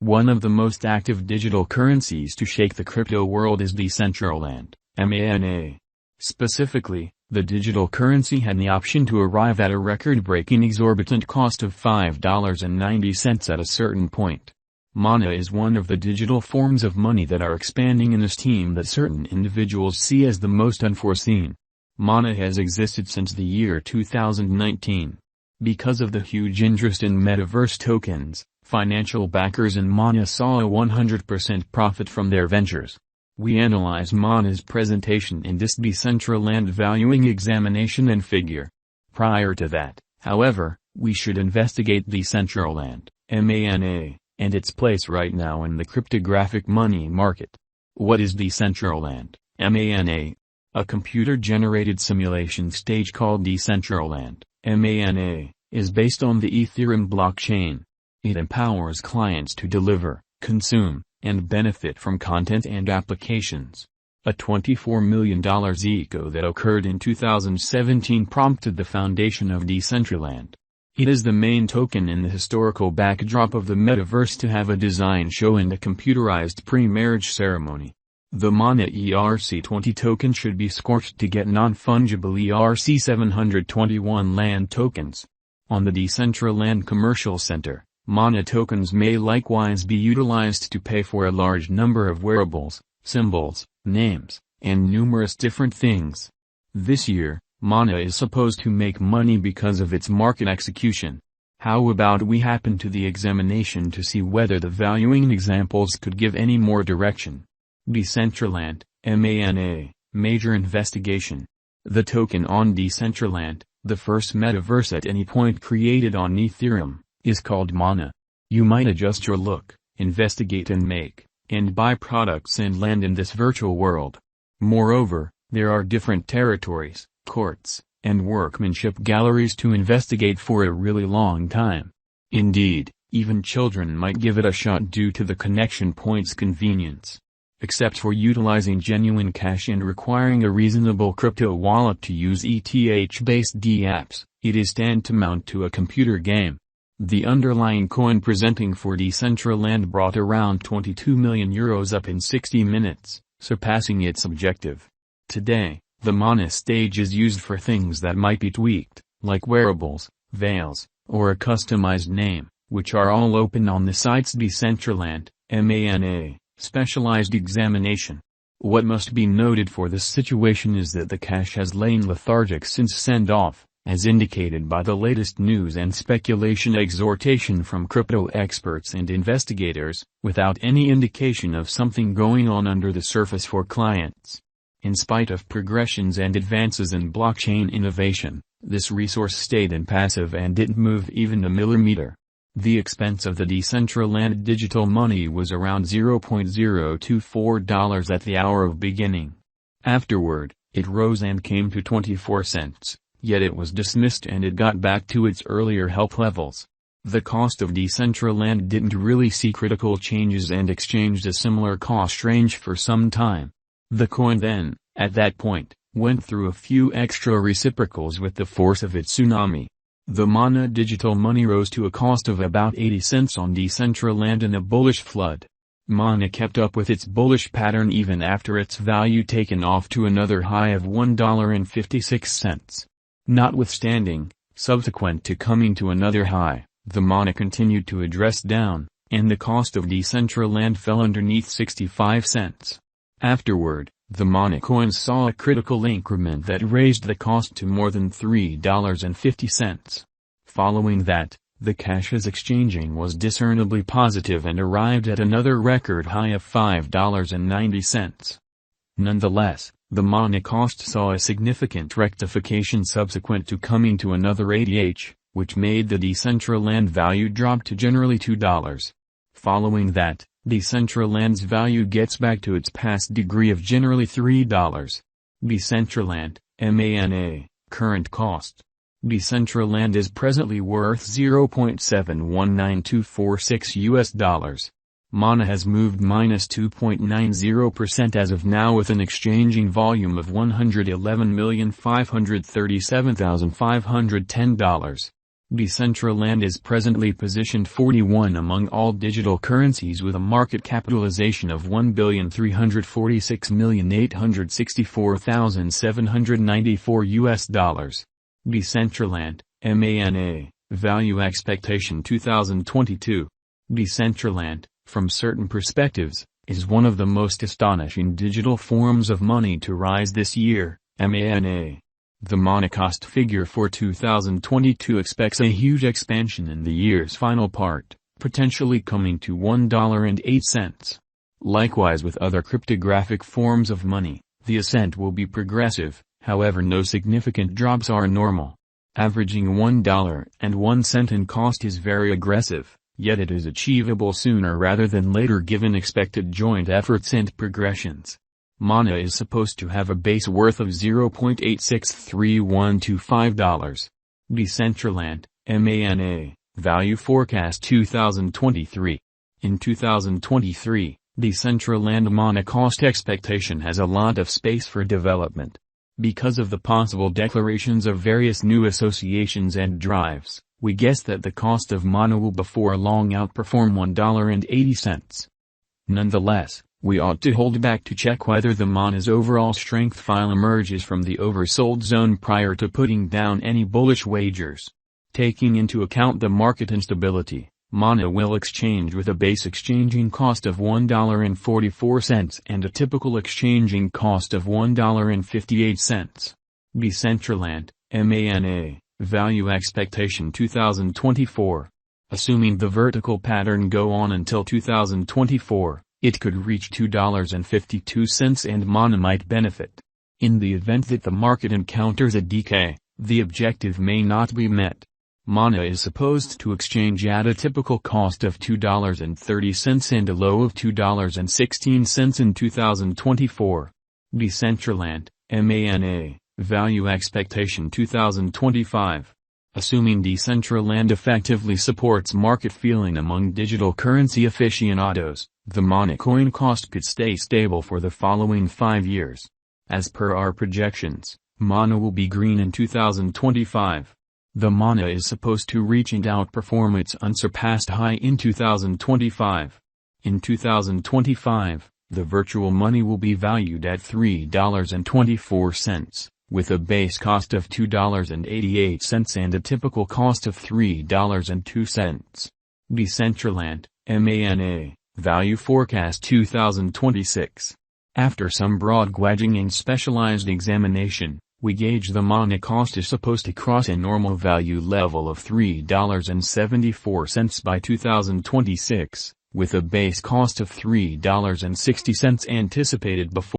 One of the most active digital currencies to shake the crypto world is Decentraland, MANA. Specifically, the digital currency had the option to arrive at a record-breaking exorbitant cost of $5.90 at a certain point. MANA is one of the digital forms of money that are expanding in a stream that certain individuals see as the most unforeseen. MANA has existed since the year 2019. Because of the huge interest in metaverse tokens, financial backers in MANA saw a 100% profit from their ventures. We analyze MANA's presentation in this Decentraland valuing examination and figure. Prior to that, however, we should investigate Decentraland, MANA, and its place right now in the cryptographic money market. What is Decentraland, MANA? A computer-generated simulation stage called Decentraland, MANA, is based on the Ethereum blockchain. It empowers clients to deliver, consume, and benefit from content and applications. A $24 million ICO that occurred in 2017 prompted the foundation of Decentraland. It is the main token in the historical backdrop of the metaverse to have a design show and a computerized pre-marriage ceremony. The MANA ERC20 token should be scorched to get non-fungible ERC721 land tokens. On the Decentraland Commercial Center, MANA tokens may likewise be utilized to pay for a large number of wearables, symbols, names, and numerous different things. This year, MANA is supposed to make money because of its market execution. How about we happen to the examination to see whether the valuing examples could give any more direction? Decentraland, MANA, Major Investigation. The token on Decentraland, the first metaverse at any point created on Ethereum, is called MANA. You might adjust your look, investigate and make, and buy products and land in this virtual world. Moreover, there are different territories, courts, and workmanship galleries to investigate for a really long time. Indeed, even children might give it a shot due to the connection point's convenience. Except for utilizing genuine cash and requiring a reasonable crypto wallet to use ETH-based dApps, it is tantamount to a computer game. The underlying coin presenting for Decentraland brought around €22 million up in 60 minutes, surpassing its objective. Today, the MANA stage is used for things that might be tweaked, like wearables, veils, or a customized name, which are all open on the site's Decentraland, MANA, specialized examination. What must be noted for this situation is that the cash has lain lethargic since send-off, as indicated by the latest news and speculation exhortation from crypto experts and investigators, without any indication of something going on under the surface for clients. In spite of progressions and advances in blockchain innovation, this resource stayed impassive and didn't move even a millimeter. The expense of the Decentraland digital money was around $0.024 at the hour of beginning. Afterward, it rose and came to 24 cents, yet it was dismissed and it got back to its earlier help levels. The cost of Decentraland didn't really see critical changes and exchanged a similar cost range for some time. The coin then, at that point, went through a few extra reciprocals with the force of its tsunami. The MANA digital money rose to a cost of about 80 cents on Decentraland in a bullish flood. MANA kept up with its bullish pattern even after its value taken off to another high of $1.56. Notwithstanding, subsequent to coming to another high, the MANA continued to address down, and the cost of Decentraland fell underneath 65 cents. Afterward, the MANA coin saw a critical increment that raised the cost to more than $3.50. Following that, the cash's exchanging was discernibly positive and arrived at another record high of $5.90. Nonetheless, the MANA cost saw a significant rectification subsequent to coming to another ADH, which made the Decentraland value drop to generally $2. Following that, Decentraland's value gets back to its past degree of generally $3. Decentraland, MANA, current cost. Decentraland is presently worth $0.719246. MANA has moved -2.90% as of now with an exchanging volume of $111,537,510. Decentraland is presently positioned 41 among all digital currencies with a market capitalization of $1,346,864,794 Decentraland, MANA, Value Expectation 2022. Decentraland, from certain perspectives, is one of the most astonishing digital forms of money to rise this year, MANA. The monocost figure for 2022 expects a huge expansion in the year's final part, potentially coming to $1.08. Likewise with other cryptographic forms of money, the ascent will be progressive, however no significant drops are normal. Averaging $1.01 in cost is very aggressive, yet it is achievable sooner rather than later given expected joint efforts and progressions. MANA is supposed to have a base worth of $0.863125. Decentraland, MANA, Value Forecast 2023. In 2023, Decentraland MANA cost expectation has a lot of space for development. Because of the possible declarations of various new associations and drives, we guess that the cost of MANA will before long outperform $1.80. Nonetheless, we ought to hold back to check whether the MANA's overall strength file emerges from the oversold zone prior to putting down any bullish wagers. Taking into account the market instability, MANA will exchange with a base exchanging cost of $1.44 and a typical exchanging cost of $1.58. Decentraland, MANA, Value Expectation 2024. Assuming the vertical pattern go on until 2024, it could reach $2.52 and MANA might benefit. In the event that the market encounters a decay, the objective may not be met. MANA is supposed to exchange at a typical cost of $2.30 and a low of $2.16 in 2024. Decentraland, MANA, Value Expectation 2025. Assuming Decentraland effectively supports market feeling among digital currency aficionados, the MANA coin cost could stay stable for the following 5 years. As per our projections, MANA will be green in 2025. The MANA is supposed to reach and outperform its unsurpassed high in 2025. In 2025, the virtual money will be valued at $3.24, with a base cost of $2.88 and a typical cost of $3.02. Decentraland, MANA, Value Forecast 2026. After some broad gauging and specialized examination, we gauge the MANA cost is supposed to cross a normal value level of $3.74 by 2026, with a base cost of $3.60 anticipated before